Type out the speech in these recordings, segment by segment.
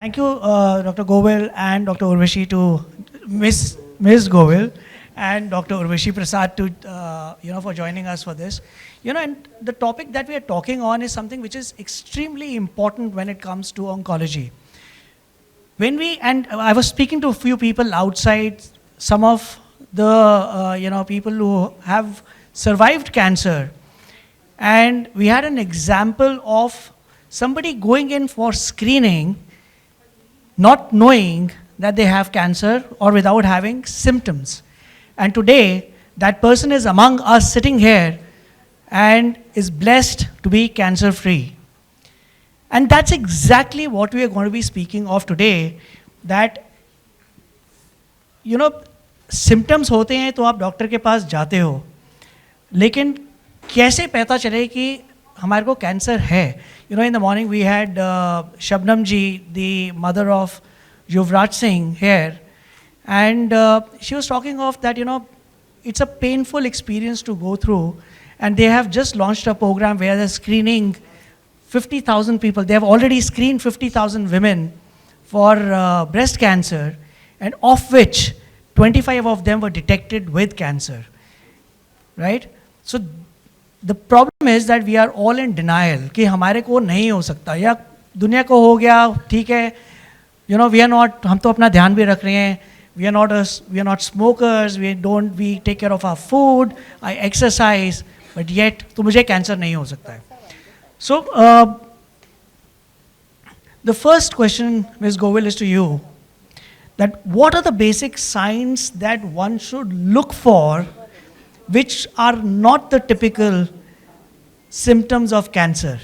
Thank you, Dr. Govil and Dr. Urvashi to Ms. Govil and Dr. Urvashi Prasad to for joining us for this. And the topic that we are talking on is something which is extremely important when it comes to oncology. I was speaking to a few people outside, some of the people who have survived cancer, and we had an example of somebody going in for screening not knowing that they have cancer or without having symptoms. And today, that person is among us sitting here and is blessed to be cancer-free. And that's exactly what we are going to be speaking of today, that, symptoms होते हैं तो आप doctor के पास जाते हो, लेकिन कैसे पता चले कि हमारे को कैंसर है? In the morning we had Shabnam ji, the mother of Yuvraj Singh here, and she was talking of that, it's a painful experience to go through, and they have just launched a program where they're screening 50,000 people. They have already screened 50,000 women for breast cancer, and of which 25 of them were detected with cancer, right? So the problem is that we are all in denial कि हमारे को नहीं हो सकता या दुनिया को हो गया, ठीक है, we are not, हम तो अपना ध्यान भी रख रहे हैं, we are not smokers, we take care of our food, I exercise, but yet तो मुझे कैंसर नहीं हो सकता है. So the first question, Ms. Govil, is to you, that what are the basic signs that one should look for which are not the typical symptoms of cancer?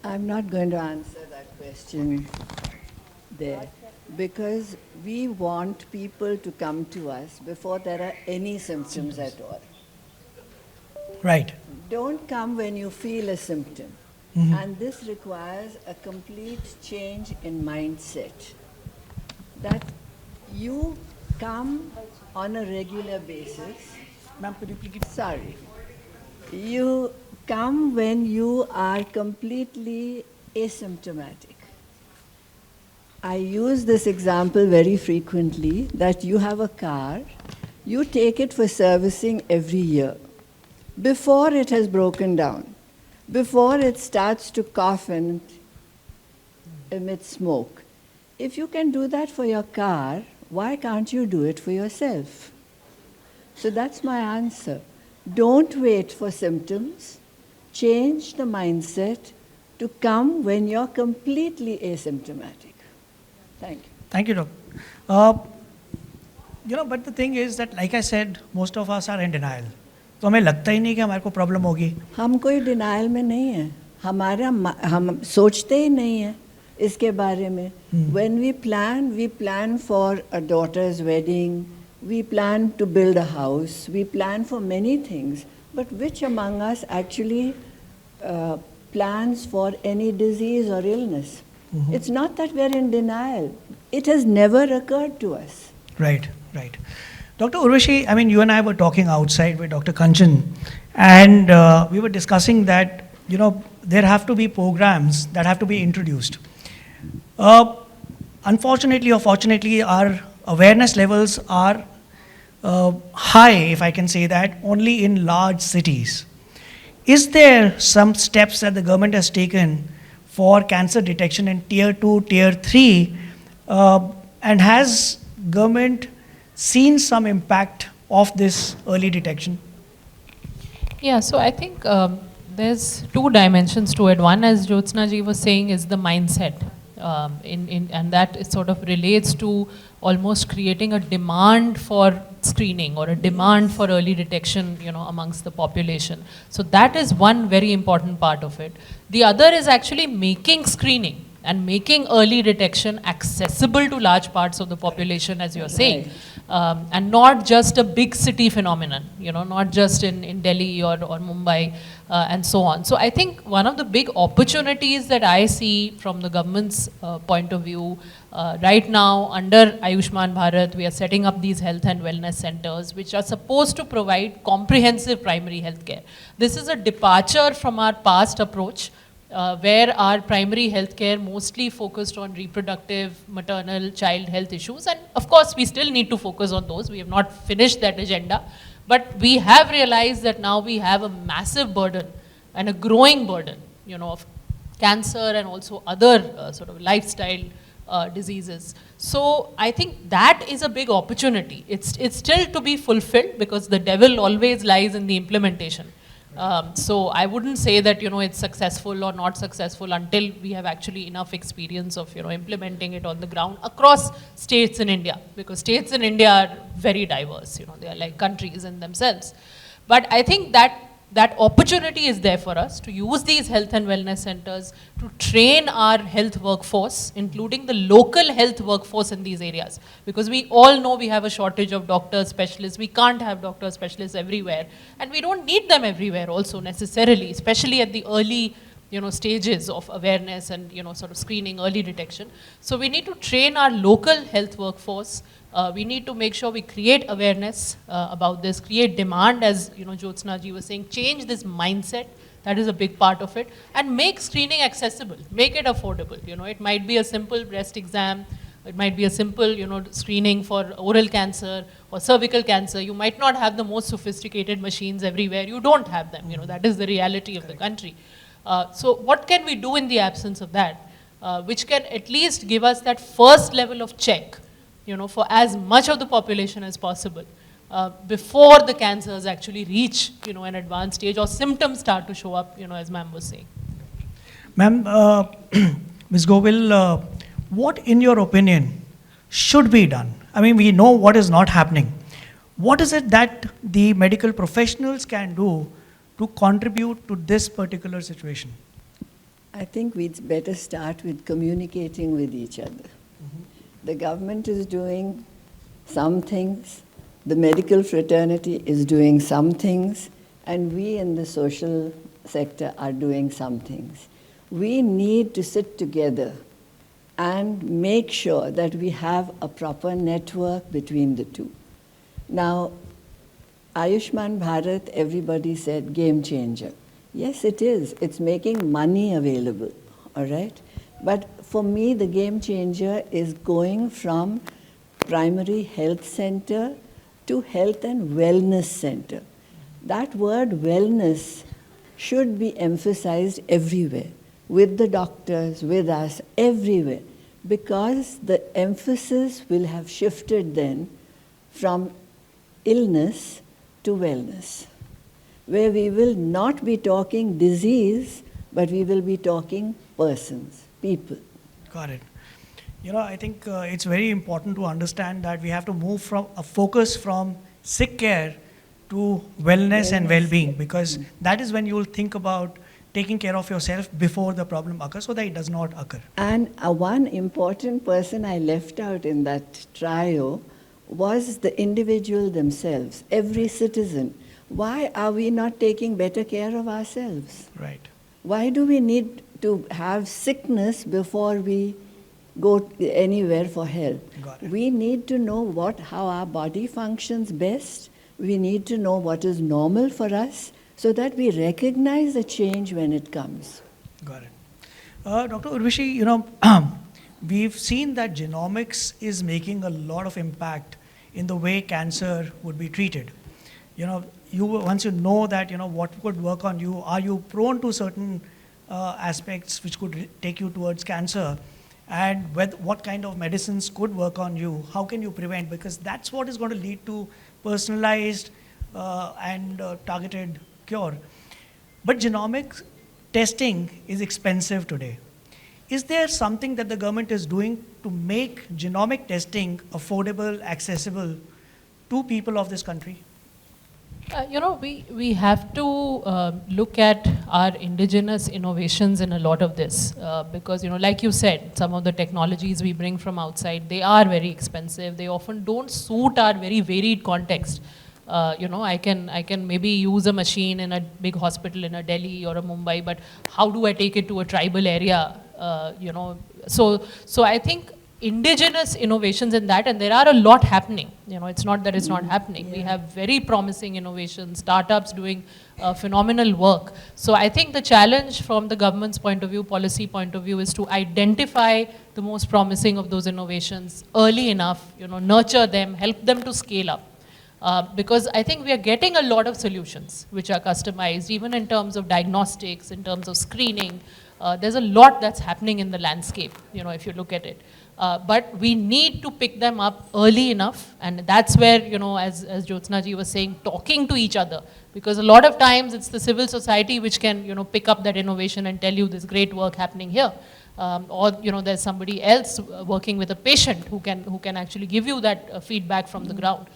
I'm not going to answer that question there, because we want people to come to us before there are any symptoms at all. Right. Don't come when you feel a symptom. Mm-hmm. And this requires a complete change in mindset. That you come on a regular basis. Ma'am, could you please? Sorry. You come when you are completely asymptomatic. I use this example very frequently, that you have a car, you take it for servicing every year. Before it has broken down, before it starts to cough and emit smoke. If you can do that for your car, why can't you do it for yourself? So that's my answer. Don't wait for symptoms. Change the mindset to come when you're completely asymptomatic. Thank you. Thank you, Doctor. But the thing is that, like I said, most of us are in denial. तो हमें लगता ही नहीं कि हमारे को problem होगी. हम कोई डिनाइल में नहीं है. हम सोचते ही नहीं है इसके बारे में. When we plan for a daughter's wedding, we plan to build a house, we plan for many things, but which among us actually plans for any disease or illness? Mm-hmm. It's not that we're in denial. It has never occurred to us. Right. Dr. Urvashi, you and I were talking outside with Dr. Kanchan, and we were discussing that, there have to be programs that have to be introduced. Unfortunately or fortunately, our awareness levels are high, if I can say that, only in large cities. Is there some steps that the government has taken for cancer detection in tier 2, tier 3, and has government seen some impact of this early detection? Yeah, so I think there's two dimensions to it. One, as Jyotsna ji was saying, is the mindset. And that sort of relates to almost creating a demand for screening or a demand for early detection, amongst the population. So that is one very important part of it. The other is actually making screening and making early detection accessible to large parts of the population, as you're saying. And not just a big city phenomenon, not just in Delhi or Mumbai and so on. So I think one of the big opportunities that I see from the government's point of view, right now under Ayushman Bharat, we are setting up these health and wellness centers which are supposed to provide comprehensive primary health care. This is a departure from our past approach. where our primary healthcare mostly focused on reproductive, maternal, child health issues. And of course, we still need to focus on those. We have not finished that agenda. But we have realized that now we have a massive burden and a growing burden, of cancer and also other sort of lifestyle diseases. So I think that is a big opportunity. It's still to be fulfilled because the devil always lies in the implementation. So I wouldn't say that it's successful or not successful until we have actually enough experience of implementing it on the ground across states in India, because states in India are very diverse. They are like countries in themselves. But I think that opportunity is there for us to use these health and wellness centers to train our health workforce, including the local health workforce in these areas. Because we all know we have a shortage of doctors, specialists. We can't have doctors, specialists everywhere. And we don't need them everywhere also necessarily, especially at the early stages of awareness and sort of screening, early detection. So we need to train our local health workforce. We need to make sure we create awareness about this, create demand, as Jyotsna ji was saying, change this mindset. That is a big part of it, and make screening accessible, make it affordable. It might be a simple breast exam, it might be a simple screening for oral cancer or cervical cancer. You might not have the most sophisticated machines everywhere. You don't have them. That is the reality of the country. So what can we do in the absence of that, which can at least give us that first level of check, for as much of the population as possible, before the cancers actually reach, an advanced stage or symptoms start to show up, as ma'am was saying. Ma'am, Ms. Govil, what in your opinion should be done? I mean, we know what is not happening. What is it that the medical professionals can do to contribute to this particular situation? I think we'd better start with communicating with each other. The government is doing some things, the medical fraternity is doing some things, and we in the social sector are doing some things. We need to sit together and make sure that we have a proper network between the two. Now, Ayushman Bharat, everybody said, game changer. Yes, it is. It's making money available, all right? But for me, the game changer is going from primary health center to health and wellness center. That word wellness should be emphasized everywhere, with the doctors, with us, everywhere, because the emphasis will have shifted then from illness to wellness, where we will not be talking disease, but we will be talking persons, people. Got it. I think it's very important to understand that we have to move from a focus from sick care to wellness and well-being, because that is when you will think about taking care of yourself before the problem occurs, so that it does not occur. And one important person I left out in that trio was the individual themselves, every citizen. Why are we not taking better care of ourselves? Right. Why do we need to have sickness before we go anywhere for help? Got it. We need to know how our body functions best. We need to know what is normal for us so that we recognize the change when it comes. Got it. Dr. Urvashi, we've seen that genomics is making a lot of impact in the way cancer would be treated. Once you know that, what could work on you, are you prone to certain aspects which could take you towards cancer, and what kind of medicines could work on you, how can you prevent, because that's what is going to lead to personalized and targeted cure. But genomic testing is expensive today. Is there something that the government is doing to make genomic testing affordable, accessible to people of this country? We have to look at our indigenous innovations in a lot of this because, like you said, some of the technologies we bring from outside, they are very expensive. They often don't suit our very varied context. I can maybe use a machine in a big hospital in a Delhi or a Mumbai, but how do I take it to a tribal area? So I think indigenous innovations in that, and there are a lot happening. You know, it's not that it's not happening. We have very promising innovations, startups doing phenomenal work. So I think the challenge from the government's point of view, policy point of view, is to identify the most promising of those innovations early enough, you know, nurture them, help them to scale up. Because I think we are getting a lot of solutions which are customized, even in terms of diagnostics, in terms of screening. There's a lot that's happening in the landscape, you know, if you look at it. But we need to pick them up early enough, and that's where, you know, as Jyotsna ji was saying, talking to each other. Because a lot of times it's the civil society which can, you know, pick up that innovation and tell you there's great work happening here. Or, you know, there's somebody else working with a patient who can actually give you that feedback from the ground.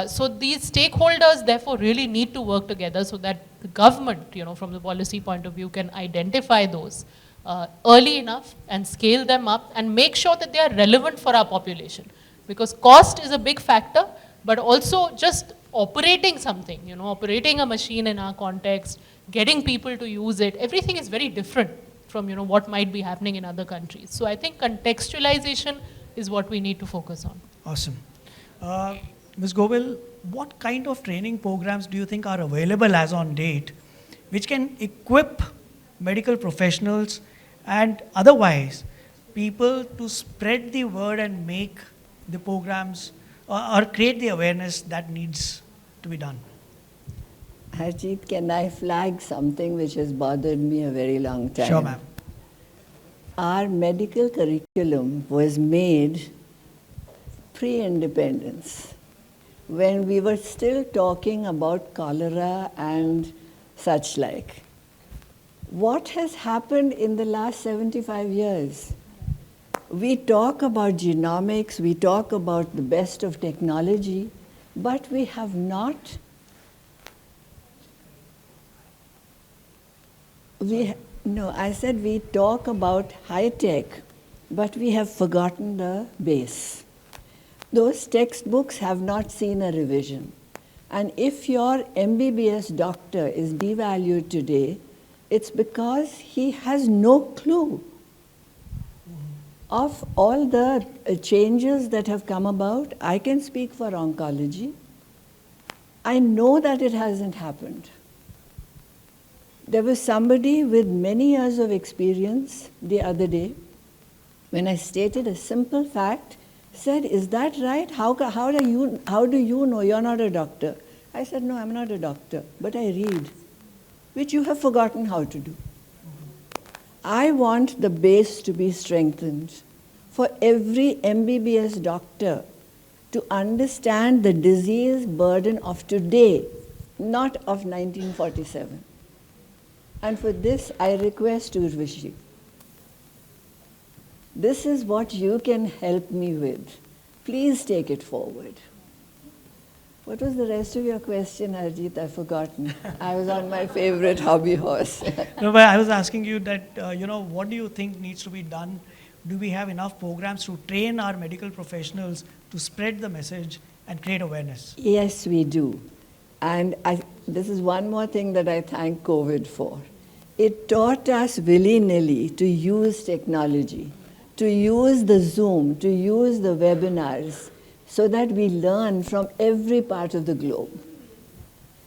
So these stakeholders therefore really need to work together so that the government, you know, from the policy point of view, can identify those early enough and scale them up and make sure that they are relevant for our population. Because cost is a big factor, but also just operating something, you know, operating a machine in our context, getting people to use it, everything is very different from, you know, what might be happening in other countries. So I think contextualization is what we need to focus on. Awesome. Ms. Govil, what kind of training programs do you think are available as on date which can equip medical professionals and otherwise people to spread the word and make the programs or create the awareness that needs to be done? Harjeet, can I flag something which has bothered me a very long time? Sure, ma'am. Our medical curriculum was made pre-independence, when we were still talking about cholera and such like. What has happened in the last 75 years? We talk about genomics, we talk about the best of technology, but we have not, I said we talk about high tech, but we have forgotten the base. Those textbooks have not seen a revision. And if your MBBS doctor is devalued today, it's because he has no clue of all the changes that have come about. I can speak for oncology. I know that it hasn't happened. There was somebody with many years of experience the other day, when I stated a simple fact, said, "Is that right? How do you know? You're not a doctor." I said, "No, I'm not a doctor, but I read," which you have forgotten how to do. I want the base to be strengthened for every MBBS doctor to understand the disease burden of today, not of 1947. And for this, I request Urvashi, this is what you can help me with. Please take it forward. What was the rest of your question, Harjeet? I've forgotten. I was on my favorite hobby horse. No, but I was asking you that, what do you think needs to be done? Do we have enough programs to train our medical professionals to spread the message and create awareness? Yes, we do. And this is one more thing that I thank COVID for. It taught us willy-nilly to use technology, to use the Zoom, to use the webinars, so that we learn from every part of the globe.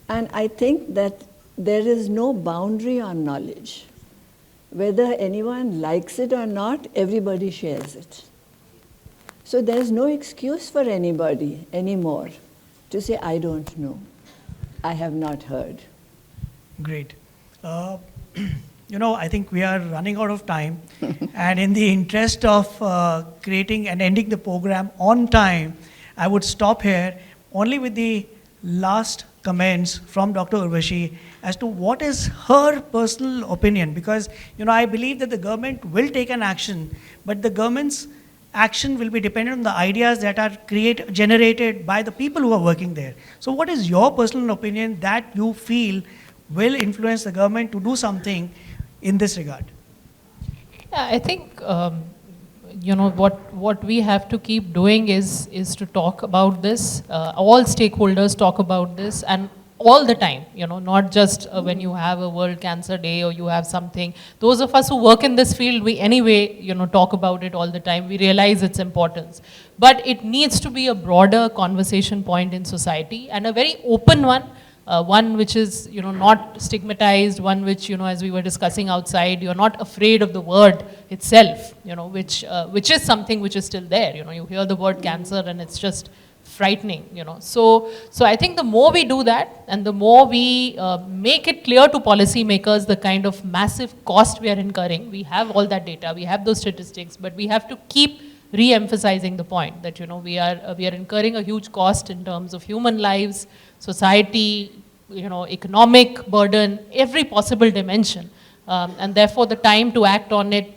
And I think that there is no boundary on knowledge. Whether anyone likes it or not, everybody shares it. So there's no excuse for anybody anymore to say, "I don't know, I have not heard." Great. I think we are running out of time. And in the interest of creating and ending the program on time, I would stop here only with the last comments from Dr. Urvashi as to what is her personal opinion. Because, I believe that the government will take an action, but the government's action will be dependent on the ideas that are generated by the people who are working there. So what is your personal opinion that you feel will influence the government to do something in this regard? Yeah, I think what we have to keep doing is to talk about this. All stakeholders talk about this, and all the time, you know, not just when you have a World Cancer Day or you have something. Those of us who work in this field, we anyway, you know, talk about it all the time. We realize its importance. But it needs to be a broader conversation point in society, and a very open one, one which is, you know, not stigmatized, one which, you know, as we were discussing outside, you're not afraid of the word itself, you know, which is something which is still there. You know, you hear the word cancer and it's just frightening, you know. So I think the more we do that, and the more we make it clear to policymakers the kind of massive cost we are incurring. We have all that data, we have those statistics, but we have to keep re-emphasizing the point that, you know, we are incurring a huge cost in terms of human lives, society, you know, economic burden, every possible dimension. And therefore the time to act on it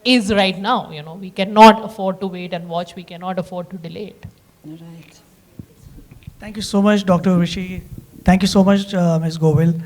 is right now. You know, we cannot afford to wait and watch, we cannot afford to delay it. Right. Thank you so much, Dr. Rishi. Thank you so much, Ms. Govil.